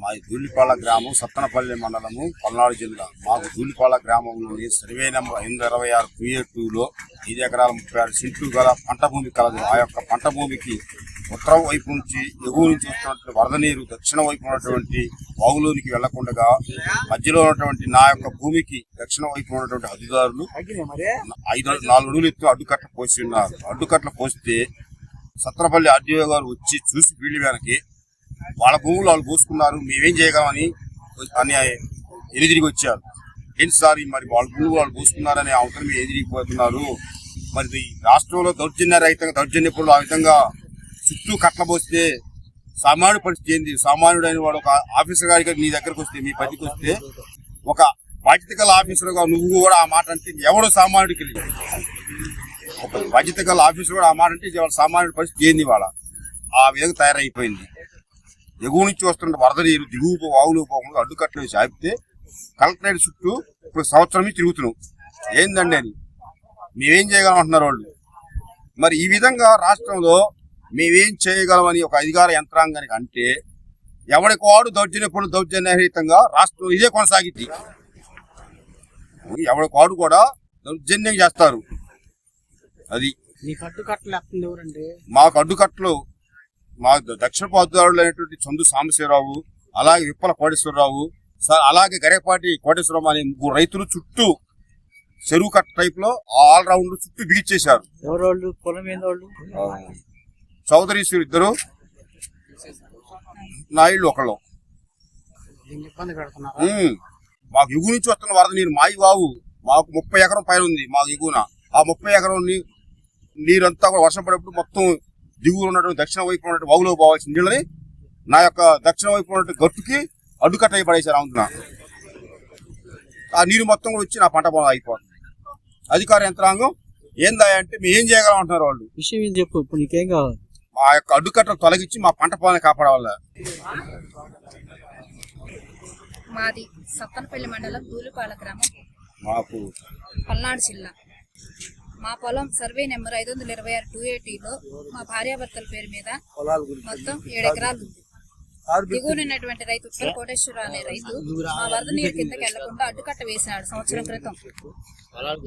మాది దూలిపాల గ్రామం, సత్తనపల్లి మండలము, పల్నాడు జిల్లా. మాకు దూలిపాల గ్రామంలోని సర్వే నెంబర్ 526 QA2లో 5 ఎకరాల 36 సెంట్లు గల పంట భూమి కలదు. ఆ యొక్క పంట భూమికి ఉత్తరం వైపు నుంచి ఎగువ నుంచి వస్తున్నటువంటి వరద నీరు దక్షిణ వైపు ఉన్నటువంటి వాగులోనికి వెళ్లకుండా మధ్యలో ఉన్నటువంటి నా యొక్క భూమికి దక్షిణ వైపు ఉన్నటువంటి అధికారులు 4 అడుగులు ఎత్తు అడ్డుకట్ట పోసి ఉన్నారు. అడ్డుకట్ల పోస్తే సత్తనపల్లి ఆర్డీఓ గారు వచ్చి చూసి ఫీల్డ్ వెనక్కి వాళ్ళ భూములు వాళ్ళు పోసుకున్నారు, మేమేం చేయగలమని అని ఎదిరికి వచ్చారు. ఏంటి సార్ మరి వాళ్ళ భూములు వాళ్ళు పోసుకున్నారని అవతల మీరు ఎదిరిగిపోతున్నారు, మరి రాష్ట్రంలో దౌర్జన్యపురులు ఆ విధంగా చుట్టూ కట్ల పోస్తే సామాన్యుడు పరిస్థితి ఏంది? సామాన్యుడు అయిన వాడు ఒక ఆఫీసర్ గారికి నీ దగ్గరకు వస్తే, మీ పదికి వస్తే, ఒక బాధ్యత గల ఆఫీసర్గా నువ్వు కూడా ఆ మాట అంటే ఎవడో సామాన్యుడికి ఒక బాధ్యత గల ఆఫీసర్ కూడా ఆ మాట అంటే సామాన్యుడి పరిస్థితి ఏంది? వాళ్ళ ఆ విధంగా తయారైపోయింది. ఎగువ నుంచి వస్తున్న వరద నీరు దిగువ వాగులు పోకుండా అడ్డుకట్లు వేసి ఆపితే కలెక్టరేట్ చుట్టూ ఇప్పుడు సంవత్సరం తిరుగుతున్నాం. ఏందండి అని మేమేం చేయగలం అంటున్నారు వాళ్ళు. మరి ఈ విధంగా రాష్ట్రంలో మేమేం చేయగలమని ఒక అధికార యంత్రాంగానికి అంటే ఎవరికి వాడు దౌర్జన్యరహితంగా రాష్ట్రం ఇదే కొనసాగిద్ది. ఎవరికి వాడు కూడా దౌర్జన్యం చేస్తారు. అది మాకు అడ్డుకట్టలు మా దక్షిణ పాదుదారులు అయినటువంటి చందు సాంబశివరావు, అలాగే విప్పల కోటేశ్వరరావు, అలాగే గరేపాటి కోటేశ్వరరావు అనే 3 రైతులు చుట్టూ చెరువు కట్ట టైప్ లో ఆల్ రౌండ్ చుట్టూ బిగిచ్చేశారు. చౌదరీశ్వరు 2, నాయుళ్ళు 1. మాకు ఎగువ నుంచి వస్తున్న వరద నీరు మాయి వాగు మాకు 30 ఎకరం పైన ఉంది. మాకు ఎగువన ఆ 30 ఎకరం నీరంతా కూడా వర్షం పడేప్పుడు మొత్తం దిగువ ఉన్నటువంటి దక్షిణ వైపు ఉన్నటువంటి వాగులో పోవాల్సిన నీళ్ళని నా యొక్క దక్షిణ వైపు ఉన్నటువంటి గట్టుకి అడ్డుకట్ట అయి పడేశారు. అవుతున్నా ఆ నీరు మొత్తం కూడా వచ్చి నా పంట పొలం అయిపోతుంది. అధికార యంత్రాంగం ఏందా అంటే మేము ఏం చేయగలం అంటున్నారు వాళ్ళు. విషయం చెప్పు, ఇప్పుడు నీకేం కావాలి? మా యొక్క అడ్డుకట్టలు తొలగించి మా పంట పొలాన్ని కాపాడాల. మాది సత్తనపల్లి మండలం దూలిపాల గ్రామం, మాకు పల్నాడు జిల్లా. మా పొలం సర్వే నెంబర్ 526 QA2లో మా భార్యాభర్తల పేరు మీద మొత్తం 7 ఎకరాలు ఉంది. దిగువనున్నటువంటి రైతు ఉప్పల కోటేశ్వరరావు అనే రైతు మా వరద నీరు కిందకి వెళ్లకుండా అడ్డుకట్ట వేశాడు సంవత్సరం క్రితం.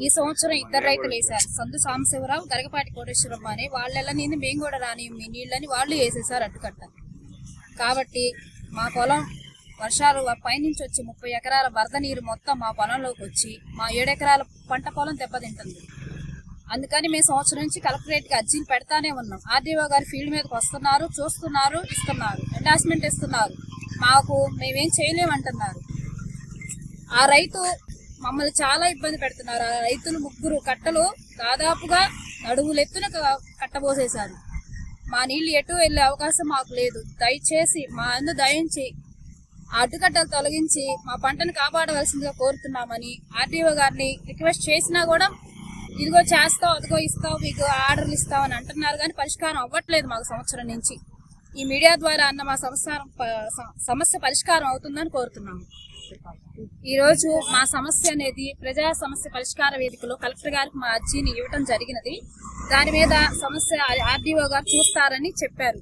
ఈ సంవత్సరం 2 రైతులు వేశారు, సందు సాంబశివరావు, గరగపాటి కోటేశ్వరమ్మ అని. వాళ్ళెలా నేను మేము కూడా రాని మీ నీళ్ళని వాళ్ళు వేసేసారు అడ్డుకట్ట. కాబట్టి మా పొలం వర్షాలు పైనుంచి వచ్చి 30 ఎకరాల వరద నీరు మొత్తం మా పొలంలోకి వచ్చి మా 7 ఎకరాల పంట పొలం దెబ్బతింటుంది. అందుకని మేము సంవత్సరం నుంచి కలెక్టరేట్కి అర్జీలు పెడతానే ఉన్నాం. ఆర్డీఓ గారు ఫీల్డ్ మీదకి వస్తున్నారు, చూస్తున్నారు, ఇస్తున్నారు, ఎండార్స్మెంట్ ఇస్తున్నారు. మాకు మేమేం చేయలేమంటున్నారు. ఆ రైతు మమ్మల్ని చాలా ఇబ్బంది పెడుతున్నారు. ఆ రైతులు 3 కట్టలు దాదాపుగా నడువులెత్తున కట్టబోసేశారు. మా నీళ్లు ఎటు వెళ్లే అవకాశం మాకు లేదు. దయచేసి మా దయించి ఆ అడ్డుకట్టలు తొలగించి మా పంటను కాపాడవలసిందిగా కోరుతున్నామని ఆర్డీఓ గారిని రిక్వెస్ట్ చేసినా కూడా ఇదిగో చేస్తావు, అదిగో ఇస్తావు, మీకు ఆర్డర్లు ఇస్తామని అంటున్నారు, కానీ పరిష్కారం అవ్వట్లేదు మాకు సంవత్సరం నుంచి. ఈ మీడియా ద్వారా అన్న మా సమస్య పరిష్కారం అవుతుందని కోరుతున్నాము. ఈరోజు మా సమస్య అనేది ప్రజా సమస్య పరిష్కార వేదికలో కలెక్టర్ గారికి మా అర్జీని ఇవ్వటం జరిగినది. దాని మీద సమస్య ఆర్డీఓ గారు చూస్తారని చెప్పారు.